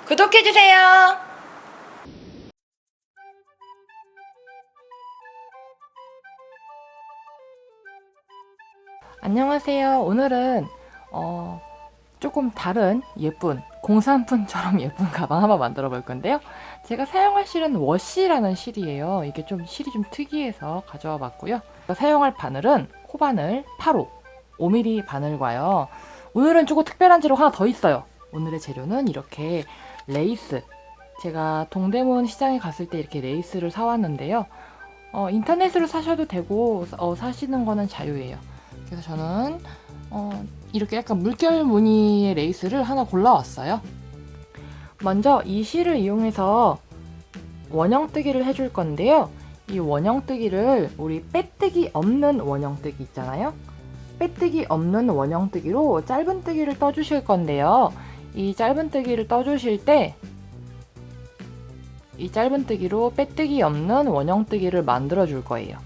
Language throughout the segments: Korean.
구독해주세요. 안녕하세요. 오늘은 조금 다른 예쁜 공산품처럼 예쁜 가방 한번 만들어 볼 건데요. 제가 사용할 실은 워시라는 실이에요. 이게 좀 실이 좀 특이해서 가져와 봤고요. 사용할 바늘은 코바늘 8호 5mm 바늘과요. 오늘은 조금 특별한 재료 하나 더 있어요. 오늘의 재료는 이렇게 레이스. 제가 동대문 시장에 갔을 때 이렇게 레이스를 사왔는데요. 인터넷으로 사셔도 되고 사시는 거는 자유예요. 그래서 저는 이렇게 약간 물결 무늬의 레이스를 하나 골라왔어요. 먼저 이 실을 이용해서 원형뜨기를 해줄 건데요. 이 원형뜨기를 우리 빼뜨기 없는 원형뜨기 있잖아요. 빼뜨기 없는 원형뜨기로 짧은뜨기를 떠주실 건데요. 이 짧은뜨기를 떠주실 때 이 짧은뜨기로 빼뜨기 없는 원형뜨기를 만들어 줄 거예요.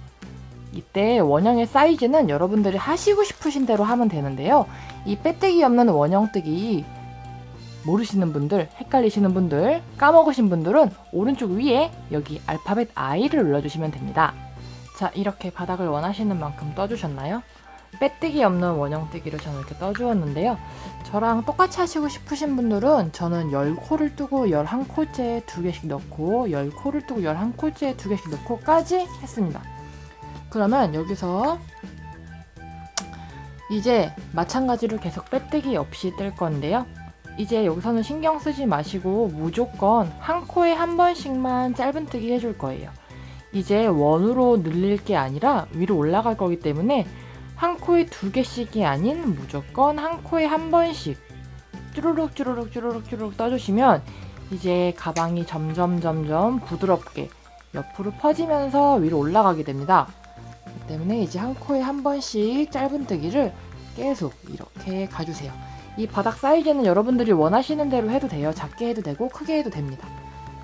이때 원형의 사이즈는 여러분들이 하시고 싶으신 대로 하면 되는데요. 이 빼뜨기 없는 원형뜨기 모르시는 분들, 헷갈리시는 분들, 까먹으신 분들은 오른쪽 위에 여기 알파벳 I를 눌러주시면 됩니다. 자, 이렇게 바닥을 원하시는 만큼 떠주셨나요? 빼뜨기 없는 원형뜨기를 저는 이렇게 떠주었는데요. 저랑 똑같이 하시고 싶으신 분들은 저는 10코를 뜨고 11코째에 2개씩 넣고 10코를 뜨고 11코째에 2개씩 넣고까지 했습니다. 그러면 여기서 이제 마찬가지로 계속 빼뜨기 없이 뜰 건데요. 이제 여기서는 신경 쓰지 마시고 무조건 한 코에 한 번씩만 짧은뜨기 해줄 거예요. 이제 원으로 늘릴 게 아니라 위로 올라갈 거기 때문에 한 코에 2개씩이 아닌 무조건 한 코에 한 번씩 쭈루룩 쭈루룩 쭈루룩 쭈루룩 떠주시면 이제 가방이 점점 부드럽게 옆으로 퍼지면서 위로 올라가게 됩니다. 그렇기 때문에 이제 한 코에 한 번씩 짧은뜨기를 계속 이렇게 가주세요. 이 바닥 사이즈는 여러분들이 원하시는 대로 해도 돼요. 작게 해도 되고 크게 해도 됩니다.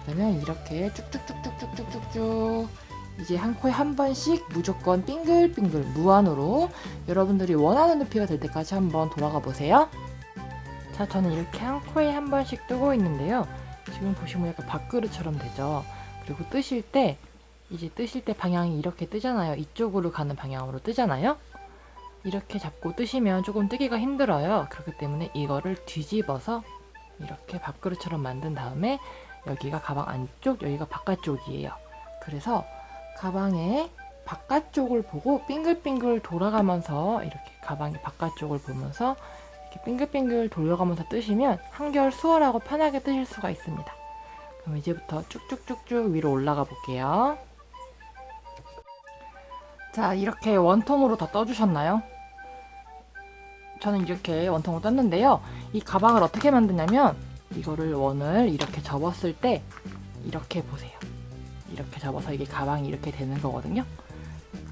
그러면 이렇게 쭉쭉쭉쭉쭉쭉쭉 이제 한 코에 한 번씩 무조건 빙글빙글 무한으로 여러분들이 원하는 높이가 될 때까지 한번 돌아가 보세요. 자, 저는 이렇게 한 코에 한 번씩 뜨고 있는데요. 지금 보시면 약간 밥그릇처럼 되죠. 그리고 뜨실 때 방향이 이렇게 뜨잖아요. 이쪽으로 가는 방향으로 뜨잖아요. 이렇게 잡고 뜨시면 조금 뜨기가 힘들어요. 그렇기 때문에 이거를 뒤집어서 이렇게 밥그릇처럼 만든 다음에 여기가 가방 안쪽, 여기가 바깥쪽이에요. 그래서 가방의 바깥쪽을 보고 빙글빙글 돌아가면서 이렇게 가방의 바깥쪽을 보면서 이렇게 빙글빙글 돌려가면서 뜨시면 한결 수월하고 편하게 뜨실 수가 있습니다. 그럼 이제부터 쭉쭉쭉쭉 위로 올라가 볼게요. 자, 이렇게 원통으로 다 떠주셨나요? 저는 이렇게 원통으로 떴는데요. 이 가방을 어떻게 만드냐면 이거를 원을 이렇게 접었을 때 이렇게 보세요. 이렇게 접어서 이게 가방이 이렇게 되는 거거든요.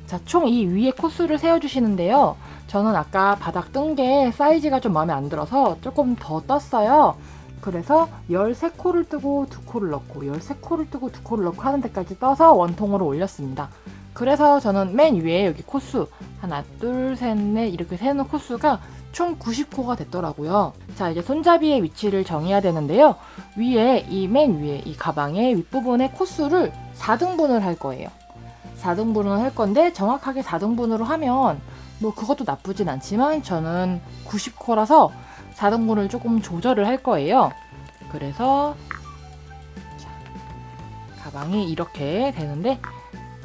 자, 총 이 위에 코스를 세워주시는데요. 저는 아까 바닥 뜬 게 사이즈가 좀 마음에 안 들어서 조금 더 떴어요. 그래서 13코를 뜨고 2코를 넣고 13코를 뜨고 2코를 넣고 하는 데까지 떠서 원통으로 올렸습니다. 그래서 저는 맨 위에 여기 코수 하나, 둘, 셋, 넷 이렇게 세는 코수가 총 90코가 됐더라고요. 자, 이제 손잡이의 위치를 정해야 되는데요. 맨 위에 이 가방의 윗부분의 코수를 4등분을 할 거예요. 4등분을 할 건데 정확하게 4등분으로 하면 뭐 그것도 나쁘진 않지만 저는 90코라서 4등분을 조금 조절을 할 거예요. 그래서 자, 가방이 이렇게 되는데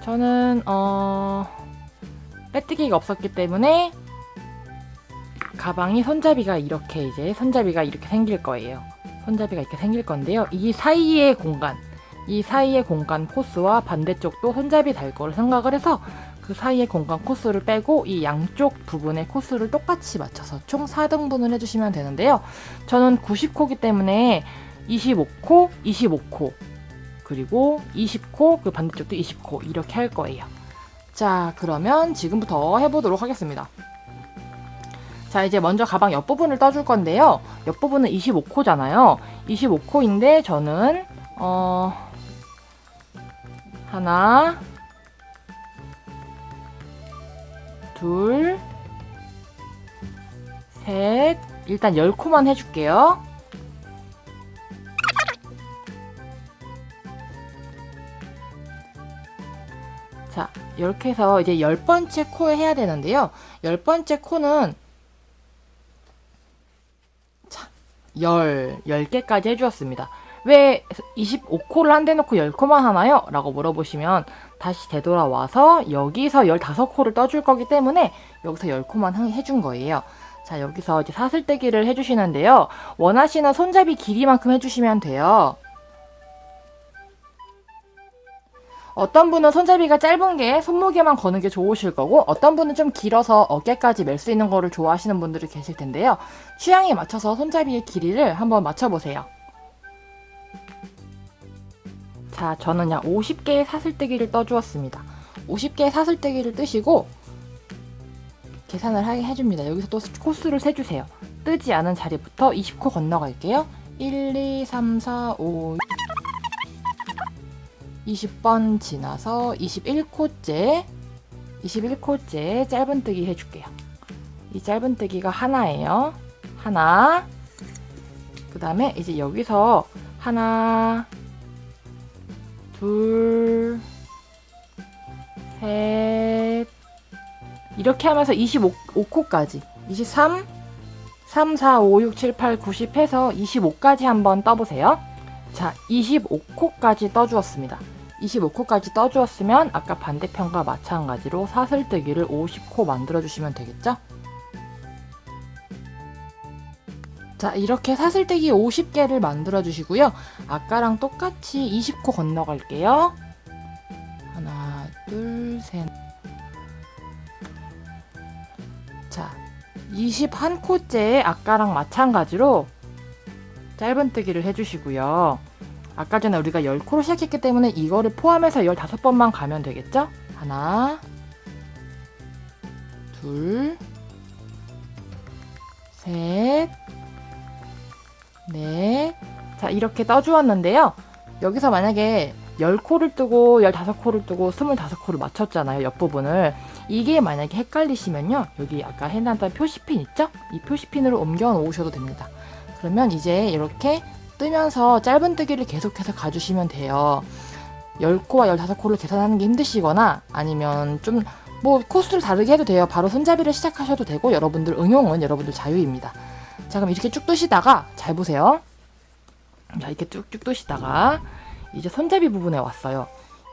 저는 빼뜨기가 없었기 때문에 가방이 손잡이가 이렇게 생길 거예요. 손잡이가 이렇게 생길 건데요. 이 사이의 공간 코스와 반대쪽도 손잡이 달 거를 생각을 해서 그 사이의 공간 코스를 빼고 이 양쪽 부분의 코스를 똑같이 맞춰서 총 4등분을 해주시면 되는데요. 저는 90코기 때문에 25코, 25코 그리고 20코, 그 반대쪽도 20코 이렇게 할 거예요. 자, 그러면 지금부터 해보도록 하겠습니다. 자, 이제 먼저 가방 옆부분을 떠줄 건데요. 옆부분은 25코잖아요. 25코인데 저는 하나, 둘, 셋, 일단 10코만 해줄게요. 자, 이렇게 해서 이제 10번째 코에 해야 되는데요. 10번째 코는 자, 10개까지 해주었습니다. 왜 25코를 한 대 놓고 10코만 하나요? 라고 물어보시면 다시 되돌아와서 여기서 15코를 떠줄 거기 때문에 여기서 10코만 해준 거예요. 자, 여기서 이제 사슬뜨기를 해주시는데요. 원하시는 손잡이 길이만큼 해주시면 돼요. 어떤 분은 손잡이가 짧은 게 손목에만 거는 게 좋으실 거고, 어떤 분은 좀 길어서 어깨까지 멜 수 있는 거를 좋아하시는 분들이 계실 텐데요. 취향에 맞춰서 손잡이의 길이를 한번 맞춰보세요. 자, 저는 약 50개의 사슬뜨기를 떠주었습니다. 50개의 사슬뜨기를 뜨시고 계산을 하게 해줍니다. 여기서 또 코수를 세주세요. 뜨지 않은 자리부터 20코 건너갈게요. 1, 2, 3, 4, 5, 20번 지나서 21코째 짧은뜨기 해줄게요. 이 짧은뜨기가 하나예요. 하나. 그 다음에 이제 여기서 하나, 둘, 셋, 이렇게 하면서 25코까지 23, 3, 4, 5, 6, 7, 8, 9, 10 해서 25까지 한번 떠보세요. 자, 25코까지 떠주었습니다. 25코까지 떠주었으면 아까 반대편과 마찬가지로 사슬뜨기를 50코 만들어주시면 되겠죠? 자, 이렇게 사슬뜨기 50개를 만들어주시고요. 아까랑 똑같이 20코 건너갈게요. 하나, 둘, 셋. 자, 21코째에 아까랑 마찬가지로 짧은뜨기를 해주시고요. 아까 전에 우리가 10코로 시작했기 때문에 이거를 포함해서 15번만 가면 되겠죠? 하나, 둘, 셋, 넷. 자, 이렇게 떠주었는데요. 여기서 만약에 10코를 뜨고 15코를 뜨고 25코를 맞췄잖아요. 옆부분을. 이게 만약에 헷갈리시면요. 여기 아까 해놨던 표시핀 있죠? 이 표시핀으로 옮겨 놓으셔도 됩니다. 그러면 이제 이렇게 뜨면서 짧은뜨기를 계속해서 가주시면 돼요. 10코와 15코를 계산하는 게 힘드시거나 아니면 좀 뭐 코스를 다르게 해도 돼요. 바로 손잡이를 시작하셔도 되고 여러분들 응용은 여러분들 자유입니다. 자, 그럼 이렇게 쭉 뜨시다가 잘 보세요. 자, 이렇게 쭉쭉 뜨시다가 이제 손잡이 부분에 왔어요.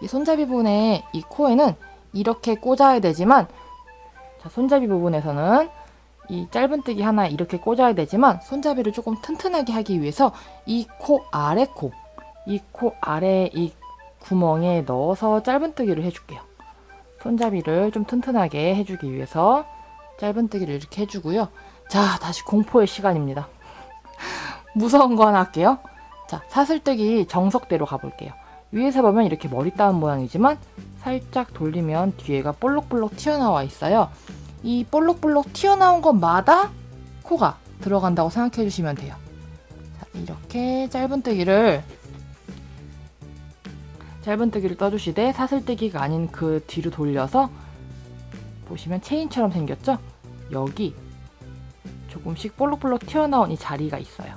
이 손잡이 부분에 이 코에는 이렇게 꽂아야 되지만 자, 손잡이 부분에서는 이 짧은뜨기 하나 이렇게 꽂아야 되지만 손잡이를 조금 튼튼하게 하기 위해서 이 코 아래 이 구멍에 넣어서 짧은뜨기를 해줄게요. 손잡이를 좀 튼튼하게 해주기 위해서 짧은뜨기를 이렇게 해주고요. 자, 다시 공포의 시간입니다. 무서운 거 하나 할게요. 자, 사슬뜨기 정석대로 가볼게요. 위에서 보면 이렇게 머리 따은 모양이지만 살짝 돌리면 뒤에가 볼록볼록 튀어나와 있어요. 이 볼록볼록 튀어나온 것마다 코가 들어간다고 생각해 주시면 돼요. 자, 이렇게 짧은뜨기를 떠주시되 사슬뜨기가 아닌 그 뒤로 돌려서 보시면 체인처럼 생겼죠? 여기 조금씩 볼록볼록 튀어나온 이 자리가 있어요.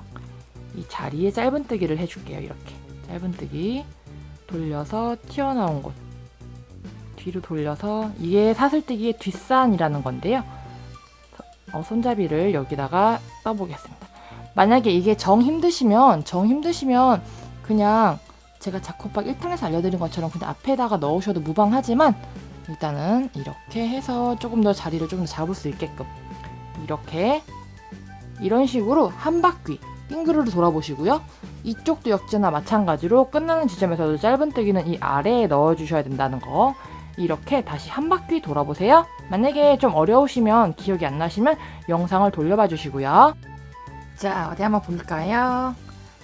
이 자리에 짧은뜨기를 해줄게요. 이렇게 짧은뜨기 돌려서 튀어나온 곳 뒤로 돌려서 이게 사슬뜨기의 뒷산이라는 건데요. 손잡이를 여기다가 떠보겠습니다. 만약에 이게 정 힘드시면 그냥 제가 자코박 1탄에서 알려드린 것처럼 그냥 앞에다가 넣으셔도 무방하지만 일단은 이렇게 해서 조금 더 자리를 좀 더 잡을 수 있게끔 이렇게 이런 식으로 한 바퀴 빙그르르 돌아보시고요. 이쪽도 역시나 마찬가지로 끝나는 지점에서도 짧은뜨기는 이 아래에 넣어주셔야 된다는 거 이렇게 다시 한 바퀴 돌아보세요. 만약에 좀 어려우시면 기억이 안 나시면 영상을 돌려봐 주시고요. 자, 어디 한번 볼까요?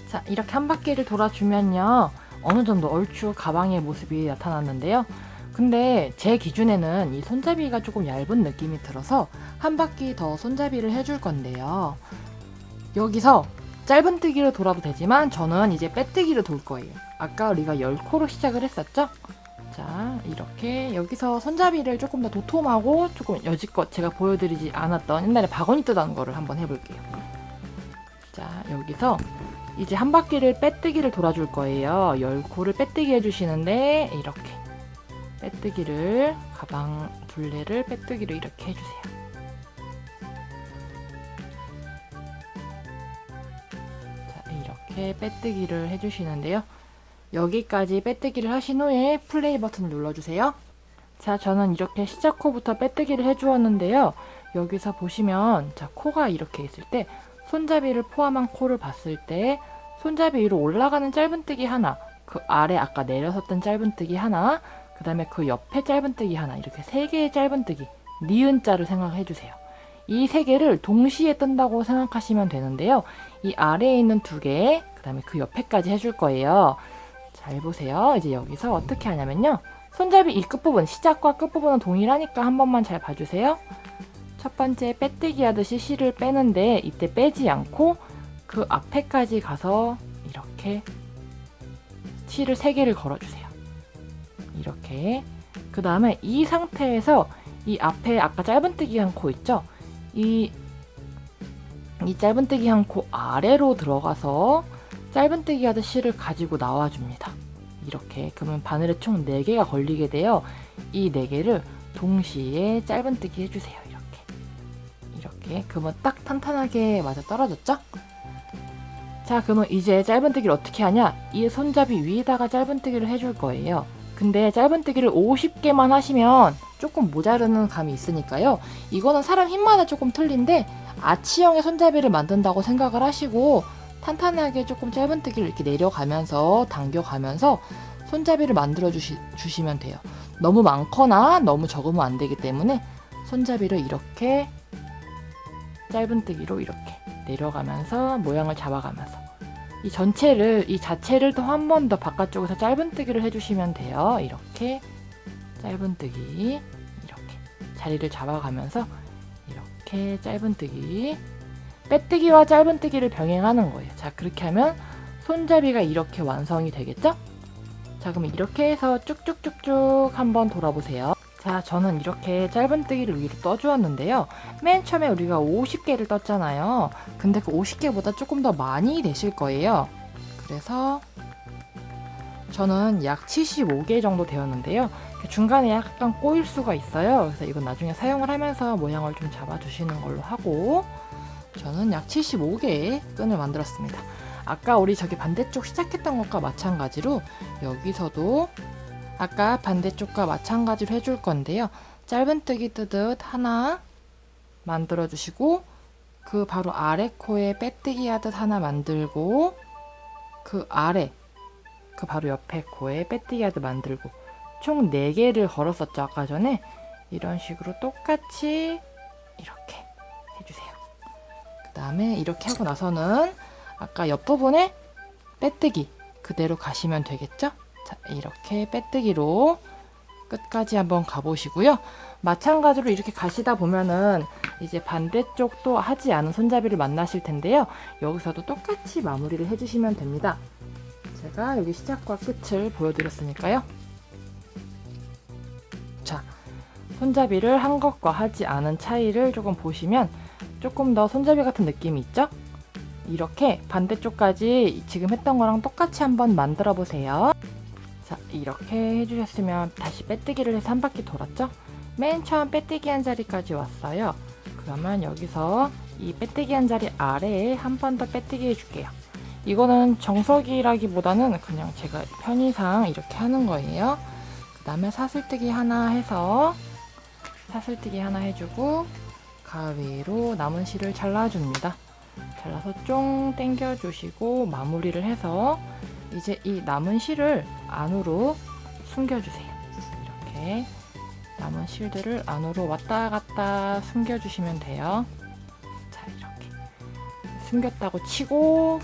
자, 이렇게 한 바퀴를 돌아주면요. 어느 정도 얼추 가방의 모습이 나타났는데요. 근데 제 기준에는 이 손잡이가 조금 얇은 느낌이 들어서 한 바퀴 더 손잡이를 해줄 건데요. 여기서 짧은뜨기로 돌아도 되지만 저는 이제 빼뜨기로 돌 거예요. 아까 우리가 10코로 시작을 했었죠? 자, 이렇게 여기서 손잡이를 조금 더 도톰하고 조금 여지껏 제가 보여드리지 않았던 옛날에 바구니 뜨던 거를 한번 해볼게요. 자, 여기서 이제 한 바퀴를 빼뜨기를 돌아줄 거예요. 10코를 빼뜨기 해주시는데 이렇게 빼뜨기를, 가방 둘레를 빼뜨기로 이렇게 해주세요. 자, 이렇게 빼뜨기를 해주시는데요. 여기까지 빼뜨기를 하신 후에 플레이 버튼을 눌러주세요. 자, 저는 이렇게 시작 코부터 빼뜨기를 해주었는데요. 여기서 보시면 자, 코가 이렇게 있을 때 손잡이를 포함한 코를 봤을 때 손잡이 위로 올라가는 짧은뜨기 하나, 그 아래 아까 내려섰던 짧은뜨기 하나, 그 다음에 그 옆에 짧은뜨기 하나, 이렇게 3개의 짧은뜨기, 니은자를 생각해주세요. 이 3개를 동시에 뜬다고 생각하시면 되는데요. 이 아래에 있는 2개, 그 다음에 그 옆에까지 해줄 거예요. 잘 보세요. 이제 여기서 어떻게 하냐면요. 손잡이 이 끝부분, 시작과 끝부분은 동일하니까 한 번만 잘 봐주세요. 첫 번째 빼뜨기 하듯이 실을 빼는데 이때 빼지 않고 그 앞에까지 가서 이렇게 실을 3개를 걸어주세요. 이렇게. 그 다음에 이 상태에서 이 앞에 아까 짧은뜨기 한 코 있죠? 이 짧은뜨기 한 코 아래로 들어가서 짧은뜨기 하듯 실을 가지고 나와줍니다. 이렇게. 그러면 바늘에 총 4개가 걸리게 돼요. 이 4개를 동시에 짧은뜨기 해주세요. 이렇게. 그러면 딱 탄탄하게 맞아 떨어졌죠? 자, 그러면 이제 짧은뜨기를 어떻게 하냐? 이 손잡이 위에다가 짧은뜨기를 해줄 거예요. 근데 짧은뜨기를 50개만 하시면 조금 모자르는 감이 있으니까요. 이거는 사람 힘마다 조금 틀린데 아치형의 손잡이를 만든다고 생각을 하시고 탄탄하게 조금 짧은뜨기를 이렇게 내려가면서 당겨가면서 손잡이를 만들어 주시면 돼요. 너무 많거나 너무 적으면 안 되기 때문에 손잡이를 이렇게 짧은뜨기로 이렇게 내려가면서 모양을 잡아가면서 이 자체를 또 한 번 더 바깥쪽에서 짧은뜨기를 해주시면 돼요. 이렇게 짧은뜨기, 이렇게 자리를 잡아가면서 이렇게 짧은뜨기, 빼뜨기와 짧은뜨기를 병행하는 거예요. 자, 그렇게 하면 손잡이가 이렇게 완성이 되겠죠? 자, 그럼 이렇게 해서 쭉쭉쭉쭉 한번 돌아보세요. 자, 저는 이렇게 짧은뜨기를 위로 떠주었는데요. 맨 처음에 우리가 50개를 떴잖아요. 근데 그 50개보다 조금 더 많이 되실 거예요. 그래서 저는 약 75개 정도 되었는데요. 중간에 약간 꼬일 수가 있어요. 그래서 이건 나중에 사용을 하면서 모양을 좀 잡아주시는 걸로 하고 저는 약 75개의 끈을 만들었습니다. 아까 우리 저기 반대쪽 시작했던 것과 마찬가지로 여기서도 아까 반대쪽과 마찬가지로 해줄 건데요. 짧은뜨기 뜨듯 하나 만들어 주시고 그 바로 아래 코에 빼뜨기 하듯 하나 만들고 그 아래 그 바로 옆에 코에 빼뜨기 하듯 만들고 총 4개를 걸었었죠. 아까 전에 이런 식으로 똑같이 이렇게 해주세요. 그 다음에 이렇게 하고 나서는 아까 옆부분에 빼뜨기 그대로 가시면 되겠죠? 자, 이렇게 빼뜨기로 끝까지 한번 가보시고요. 마찬가지로 이렇게 가시다 보면은 이제 반대쪽도 하지 않은 손잡이를 만나실 텐데요. 여기서도 똑같이 마무리를 해주시면 됩니다. 제가 여기 시작과 끝을 보여드렸으니까요. 자, 손잡이를 한 것과 하지 않은 차이를 조금 보시면 조금 더 손잡이 같은 느낌이 있죠? 이렇게 반대쪽까지 지금 했던 거랑 똑같이 한번 만들어 보세요. 자, 이렇게 해주셨으면 다시 빼뜨기를 해서 한 바퀴 돌았죠? 맨 처음 빼뜨기 한 자리까지 왔어요. 그러면 여기서 이 빼뜨기 한 자리 아래에 한 번 더 빼뜨기 해줄게요. 이거는 정석이라기보다는 그냥 제가 편의상 이렇게 하는 거예요. 그 다음에 사슬뜨기 하나 해서 사슬뜨기 하나 해주고 가위로 남은 실을 잘라줍니다. 잘라서 쫑 당겨주시고 마무리를 해서 이제 이 남은 실을 안으로 숨겨주세요. 이렇게 남은 실들을 안으로 왔다 갔다 숨겨주시면 돼요. 자, 이렇게 숨겼다고 치고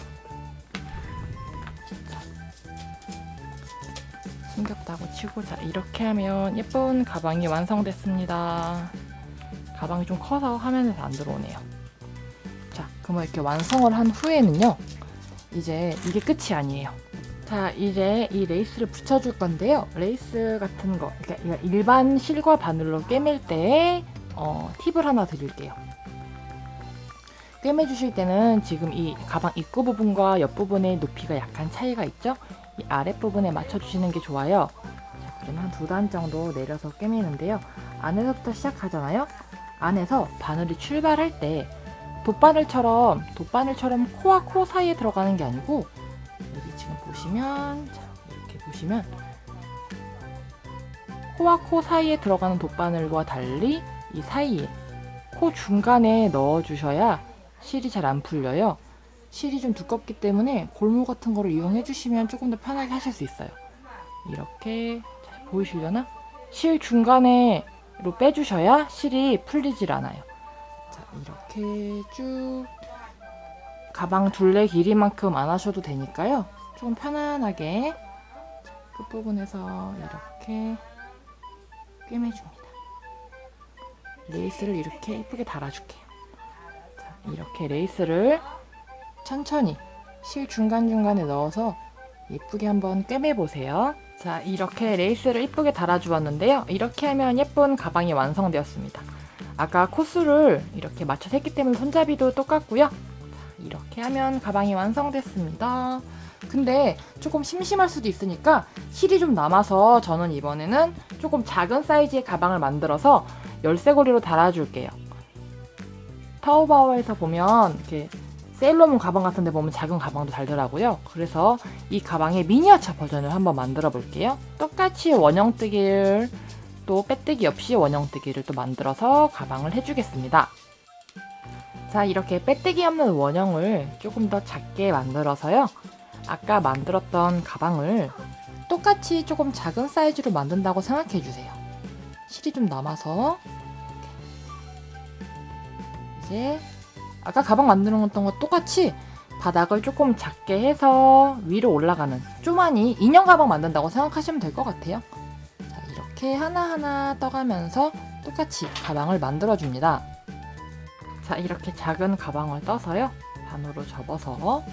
숨겼다고 치고 자, 이렇게 하면 예쁜 가방이 완성됐습니다. 가방이 좀 커서 화면에서 안 들어오네요. 자, 그러면 이렇게 완성을 한 후에는요, 이제 이게 끝이 아니에요. 자, 이제 이 레이스를 붙여줄 건데요. 레이스 같은 거, 그러니까 일반 실과 바늘로 꿰맬 때 팁을 하나 드릴게요. 꿰매주실 때는 지금 이 가방 입구 부분과 옆 부분의 높이가 약간 차이가 있죠? 이 아랫부분에 맞춰주시는 게 좋아요. 자, 그러면 한 2단 정도 내려서 꿰매는데요. 안에서부터 시작하잖아요. 안에서 바늘이 출발할 때 돗바늘처럼 코와 코 사이에 들어가는 게 아니고, 여기 지금 보시면, 자, 이렇게 보시면 코와 코 사이에 들어가는 돗바늘과 달리 이 사이에 코 중간에 넣어주셔야 실이 잘 안 풀려요. 실이 좀 두껍기 때문에 골무 같은 거를 이용해 주시면 조금 더 편하게 하실 수 있어요. 이렇게, 자, 보이시려나? 실 중간에로 빼주셔야 실이 풀리질 않아요. 자, 이렇게 쭉 가방 둘레 길이만큼 안 하셔도 되니까요. 좀 편안하게 끝부분에서 이렇게 꿰매줍니다. 레이스를 이렇게 예쁘게 달아줄게요. 자, 이렇게 레이스를 천천히 실 중간중간에 넣어서 예쁘게 한번 꿰매보세요. 자, 이렇게 레이스를 예쁘게 달아주었는데요. 이렇게 하면 예쁜 가방이 완성되었습니다. 아까 코스를 이렇게 맞춰서 했기 때문에 손잡이도 똑같고요. 자, 이렇게 하면 가방이 완성됐습니다. 근데 조금 심심할 수도 있으니까 실이 좀 남아서 저는 이번에는 조금 작은 사이즈의 가방을 만들어서 열쇠고리로 달아줄게요. 타오바오에서 보면 이렇게 세일러문 가방 같은 데 보면 작은 가방도 달더라고요. 그래서 이 가방의 미니어처 버전을 한번 만들어 볼게요. 똑같이 원형뜨기를 또 빼뜨기 없이 원형뜨기를 또 만들어서 가방을 해주겠습니다. 자, 이렇게 빼뜨기 없는 원형을 조금 더 작게 만들어서요. 아까 만들었던 가방을 똑같이 조금 작은 사이즈로 만든다고 생각해 주세요. 실이 좀 남아서 이제 아까 가방 만들었던 거 똑같이 바닥을 조금 작게 해서 위로 올라가는 쪼만이 인형 가방 만든다고 생각하시면 될 것 같아요. 자, 이렇게 하나하나 떠가면서 똑같이 가방을 만들어 줍니다. 자, 이렇게 작은 가방을 떠서요. 반으로 접어서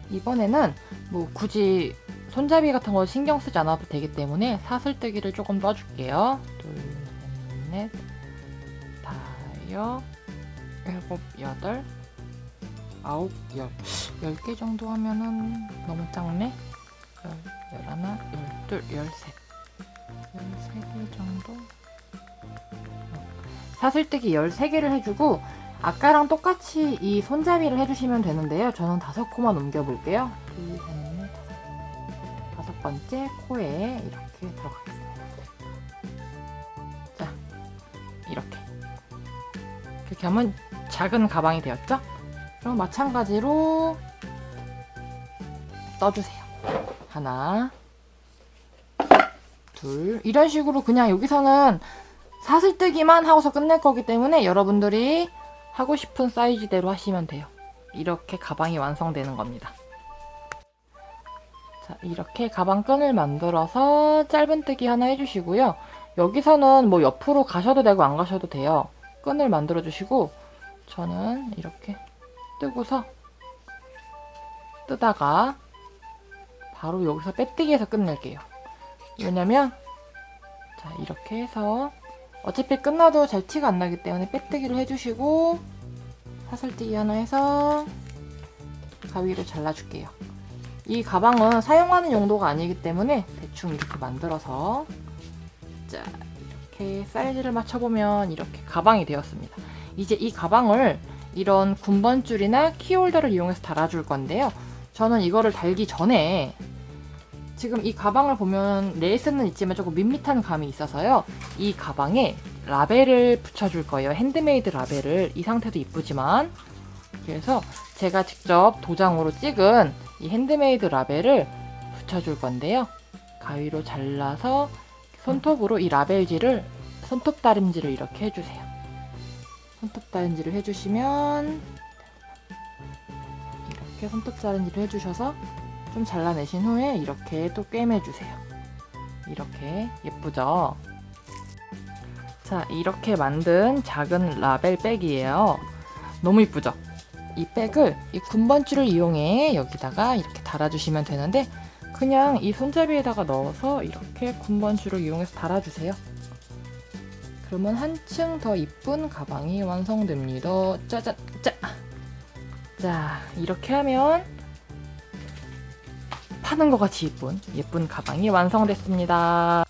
이번에는 뭐 굳이 손잡이 같은 거 신경 쓰지 않아도 되기 때문에 사슬뜨기를 조금 떠줄게요. 2, 3, 4, 5, 7, 8, 9, 10. 10개 정도 하면은 너무 작네? 11, 12, 13. 13개 정도? 사슬뜨기 13개를 해주고, 아까랑 똑같이 이 손잡이를 해주시면 되는데요. 저는 5코만 옮겨볼게요. 2, 3, 4, 5. 5번째 코에 이렇게 들어가겠습니다. 자, 이렇게 하면 작은 가방이 되었죠? 그럼 마찬가지로 떠주세요. 하나, 둘. 이런 식으로 그냥 여기서는 사슬뜨기만 하고서 끝낼 거기 때문에 여러분들이 하고 싶은 사이즈대로 하시면 돼요. 이렇게 가방이 완성되는 겁니다. 자, 이렇게 가방끈을 만들어서 짧은뜨기 하나 해주시고요. 여기서는 뭐 옆으로 가셔도 되고 안 가셔도 돼요. 끈을 만들어 주시고, 저는 이렇게 뜨고서 뜨다가 바로 여기서 빼뜨기해서 끝낼게요. 왜냐면 자, 이렇게 해서 어차피 끝나도 잘 티가 안 나기 때문에 빼뜨기를 해주시고, 사슬뜨기 하나 해서 가위로 잘라줄게요. 이 가방은 사용하는 용도가 아니기 때문에 대충 이렇게 만들어서, 자, 이렇게 사이즈를 맞춰보면 이렇게 가방이 되었습니다. 이제 이 가방을 이런 군번줄이나 키홀더를 이용해서 달아줄 건데요. 저는 이거를 달기 전에 지금 이 가방을 보면 레이스는 있지만 조금 밋밋한 감이 있어서요. 이 가방에 라벨을 붙여줄 거예요. 핸드메이드 라벨을. 이 상태도 이쁘지만. 그래서 제가 직접 도장으로 찍은 이 핸드메이드 라벨을 붙여줄 건데요. 가위로 잘라서 손톱으로 이 라벨지를, 손톱 다림질을 이렇게 해주세요. 손톱 다림질을 해주시면 이렇게 손톱 다림질을 해주셔서 좀 잘라내신 후에 이렇게 또 꿰매주세요. 이렇게 예쁘죠? 자, 이렇게 만든 작은 라벨 백이에요. 너무 이쁘죠? 이 백을 이 군번줄을 이용해 여기다가 이렇게 달아주시면 되는데, 그냥 이 손잡이에다가 넣어서 이렇게 군번줄을 이용해서 달아주세요. 그러면 한층 더 이쁜 가방이 완성됩니다. 짜잔! 자, 이렇게 하면 파는 것 같이 예쁜 가방이 완성됐습니다.